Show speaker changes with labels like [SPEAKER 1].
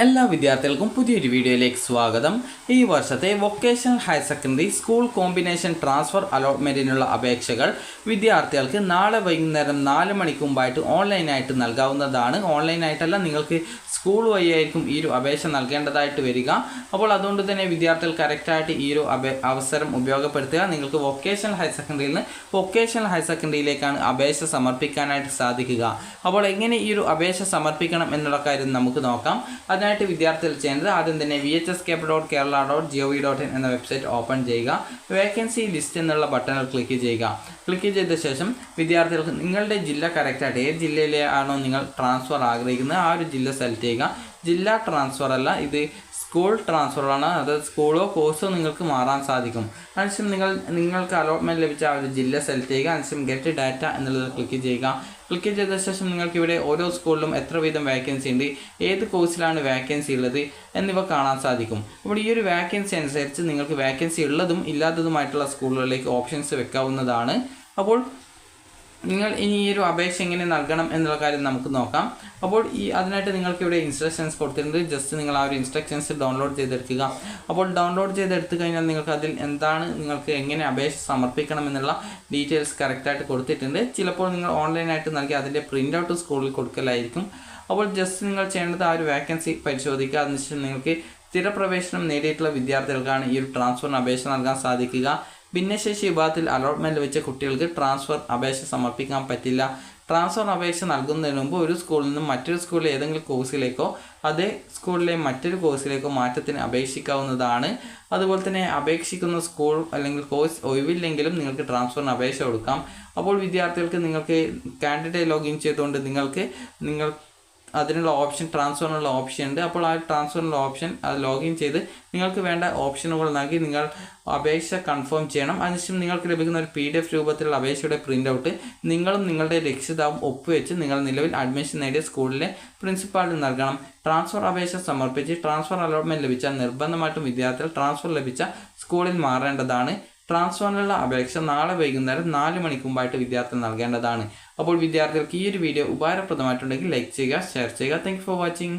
[SPEAKER 1] എല്ലാ വിദ്യാർത്ഥികൾക്കും പുതിയൊരു വീഡിയോയിലേക്ക് സ്വാഗതം. ഈ വർഷത്തെ vocational higher secondary school combination transfer അലോട്ട്മെൻറ്റിനുള്ള അപേക്ഷകൾ വിദ്യാർത്ഥികൾക്ക് നാളെ വൈകുന്നേരം 4 മണിക്ക് മുമ്പായിട്ട് ഓൺലൈനായിട്ട് നൽകാവുന്നതാണ്. ഓൺലൈനായിട്ടല്ല, നിങ്ങൾക്ക് സ്കൂൾ വഴിയായിരിക്കും ഈ ഒരു അപേക്ഷ നൽകേണ്ടതായിട്ട് വരിക. അപ്പോൾ അതുകൊണ്ട് തന്നെ വിദ്യാർത്ഥികൾ കറക്റ്റായിട്ട് ഈ ഒരു അവസരം ഉപയോഗപ്പെടുത്തുക. നിങ്ങൾക്ക് വൊക്കേഷണൽ ഹയർ സെക്കൻഡറിയിൽ നിന്ന് വൊക്കേഷണൽ ഹയർ സെക്കൻഡറിയിലേക്കാണ് അപേക്ഷ സമർപ്പിക്കാനായിട്ട് സാധിക്കുക. അപ്പോൾ എങ്ങനെ ഈ ഒരു അപേക്ഷ സമർപ്പിക്കണം എന്നുള്ള കാര്യം നമുക്ക് നോക്കാം. അതിനായിട്ട് വിദ്യാർത്ഥികൾ ചെയ്യേണ്ടത് ആദ്യം തന്നെ vhscape.kerala.gov.in എന്ന വെബ്സൈറ്റ് ഓപ്പൺ ചെയ്യുക. വേക്കൻസി ലിസ്റ്റ് എന്നുള്ള ബട്ടണിൽ ക്ലിക്ക് ചെയ്യുക. ക്ലിക്ക് ചെയ്ത ശേഷം വിദ്യാർത്ഥികൾക്ക് നിങ്ങളുടെ ജില്ല കറക്റ്റായിട്ട് ഏത് ജില്ലയിലാണോ നിങ്ങൾ ട്രാൻസ്ഫർ ആഗ്രഹിക്കുന്നത് ആ ഒരു ജില്ല സെലക്ട് ചെയ്യുക. ജില്ലാ ട്രാൻസ്ഫർ അല്ല, ഇത് സ്കൂൾ ട്രാൻസ്ഫറാണ്. അത് സ്കൂളോ കോഴ്സോ നിങ്ങൾക്ക് മാറാൻ സാധിക്കും. അതിനുശേഷം നിങ്ങൾക്ക് അലോട്ട്മെൻറ്റ് ലഭിച്ച ആ ഒരു ജില്ല സെലക്ട് ചെയ്യുക. അതിനുശേഷം ഗെറ്റ് ഡാറ്റ എന്നുള്ളത് ക്ലിക്ക് ചെയ്യുക. ക്ലിക്ക് ചെയ്ത ശേഷം നിങ്ങൾക്ക് ഇവിടെ ഓരോ സ്കൂളിലും എത്ര വീതം വേക്കൻസി ഉണ്ട്, ഏത് കോഴ്സിലാണ് വേക്കൻസി ഉള്ളത് എന്നിവ കാണാൻ സാധിക്കും. അപ്പോൾ ഈ ഒരു വേക്കൻസി അനുസരിച്ച് നിങ്ങൾക്ക് വേക്കൻസി ഉള്ളതും ഇല്ലാത്തതുമായിട്ടുള്ള സ്കൂളുകളിലേക്ക് ഓപ്ഷൻസ് വെക്കാവുന്നതാണ്. അപ്പോൾ നിങ്ങൾ ഇനി ഈ ഒരു അപേക്ഷ എങ്ങനെ നൽകണം എന്നുള്ള കാര്യം നമുക്ക് നോക്കാം. അപ്പോൾ അതിനായിട്ട് നിങ്ങൾക്ക് ഇവിടെ ഇൻസ്ട്രക്ഷൻസ് കൊടുത്തിട്ടുണ്ട്. ജസ്റ്റ് നിങ്ങൾ ആ ഒരു ഇൻസ്ട്രക്ഷൻസ് ഡൗൺലോഡ് ചെയ്തെടുക്കുക. അപ്പോൾ ഡൗൺലോഡ് ചെയ്തെടുത്തു കഴിഞ്ഞാൽ നിങ്ങൾക്ക് അതിൽ നിങ്ങൾക്ക് എങ്ങനെ അപേക്ഷ സമർപ്പിക്കണം എന്നുള്ള ഡീറ്റെയിൽസ് കറക്റ്റായിട്ട് കൊടുത്തിട്ടുണ്ട്. ചിലപ്പോൾ നിങ്ങൾ ഓൺലൈനായിട്ട് നൽകി അതിൻ്റെ പ്രിൻ്റ് ഔട്ട് സ്കൂളിൽ കൊടുക്കലായിരിക്കും. അപ്പോൾ ജസ്റ്റ് നിങ്ങൾ ചെയ്യേണ്ടത് ആ ഒരു വേക്കൻസി പരിശോധിക്കുക. അതിനുശേഷം നിങ്ങൾക്ക് സ്ഥിരപ്രവേശനം നേടിയിട്ടുള്ള വിദ്യാർത്ഥികൾക്കാണ് ഈ ഒരു ട്രാൻസ്ഫറിന് അപേക്ഷ നൽകാൻ സാധിക്കുക. ഭിന്നശേഷി വിഭാഗത്തിൽ അലോട്ട്മെൻറ്റ് വെച്ച കുട്ടികൾക്ക് ട്രാൻസ്ഫർ അപേക്ഷ സമർപ്പിക്കാൻ പറ്റില്ല. ട്രാൻസ്ഫർ അപേക്ഷ നൽകുന്നതിന് മുമ്പ് ഒരു സ്കൂളിൽ നിന്നും മറ്റൊരു സ്കൂളിലെ ഏതെങ്കിലും കോഴ്സിലേക്കോ അതേ സ്കൂളിലെ മറ്റൊരു കോഴ്സിലേക്കോ മാറ്റത്തിന് അപേക്ഷിക്കാവുന്നതാണ്. അതുപോലെ തന്നെ അപേക്ഷിക്കുന്ന സ്കൂൾ അല്ലെങ്കിൽ കോഴ്സ് ഒഴിവില്ലെങ്കിലും നിങ്ങൾക്ക് ട്രാൻസ്ഫറിന് അപേക്ഷ കൊടുക്കാം. അപ്പോൾ വിദ്യാർത്ഥികൾക്ക് നിങ്ങൾക്ക് കാൻഡിഡേറ്റ് ലോഗിൻ ചെയ്തുകൊണ്ട് നിങ്ങൾ അതിനുള്ള ഓപ്ഷൻ ട്രാൻസ്ഫറിനുള്ള ഓപ്ഷൻ ഉണ്ട്. അപ്പോൾ ആ ട്രാൻസ്ഫറിനുള്ള ഓപ്ഷൻ അത് ലോഗിൻ ചെയ്ത് നിങ്ങൾക്ക് വേണ്ട ഓപ്ഷനുകൾ നൽകി നിങ്ങൾ അപേക്ഷ കൺഫേം ചെയ്യണം. അതിനുശേഷം നിങ്ങൾക്ക് ലഭിക്കുന്ന ഒരു PDF രൂപത്തിലുള്ള അപേക്ഷയുടെ പ്രിൻ്റ് ഔട്ട് നിങ്ങളും നിങ്ങളുടെ രക്ഷിതാവും ഒപ്പുവെച്ച് നിങ്ങൾ നിലവിൽ അഡ്മിഷൻ നേടിയ സ്കൂളിലെ പ്രിൻസിപ്പാളിന് നൽകണം. ട്രാൻസ്ഫർ അപേക്ഷ സമർപ്പിച്ച് ട്രാൻസ്ഫർ അലോട്ട്മെൻറ്റ് ലഭിച്ചാൽ നിർബന്ധമായിട്ടും വിദ്യാർത്ഥികൾ ട്രാൻസ്ഫർ ലഭിച്ച സ്കൂളിൽ മാറേണ്ടതാണ്. ട്രാൻസ്ഫറിനുള്ള അപേക്ഷ നാളെ വൈകുന്നേരം 4 മണിക്ക് മുമ്പായിട്ട് വിദ്യാർത്ഥികൾ നൽകേണ്ടതാണ്. അപ്പോൾ വിദ്യാർത്ഥികൾക്ക് ഈ ഒരു വീഡിയോ ഉപകാരപ്രദമായിട്ടുണ്ടെങ്കിൽ ലൈക്ക് ചെയ്യുക, ഷെയർ ചെയ്യുക. Thank you for watching.